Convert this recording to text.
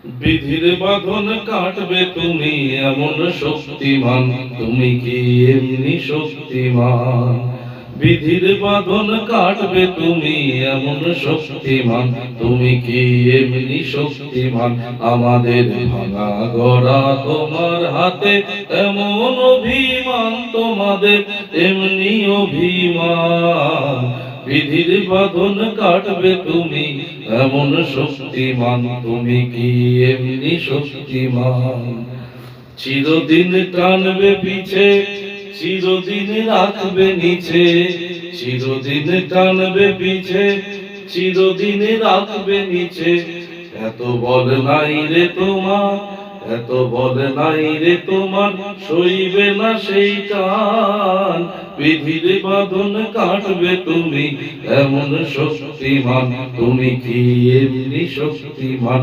বিধির বাঁধন কাটবে তুমি এমন শক্তিমান, তুমি কি এমনি শক্তিমান? বিধির বাঁধন কাটবে তুমি এমন শক্তিমান, তুমি কি এমনি শক্তিমান? আমাদের ভাঙা গড়া তোমার হাতে, এমন অভিমান তোমাদের এমনি অভিমান। বিধির বাঁধন কাটবে তুমি এমন শক্তিমান, তুমি কি এমনি শক্তিমান? চিরদিন টানবে পিছে, চিরদিন রাখবে নিচে, চিরদিন টানবে পিছে, চিরদিন রাখবে নিচে। এত বল নাই রে তোমার, এত বল নাই রে তোমার, সইবে না সেই টান। বিধির বাঁধন কাটবে তুমি এমন শক্তিমান, তুমি কি এমনি শক্তিমান?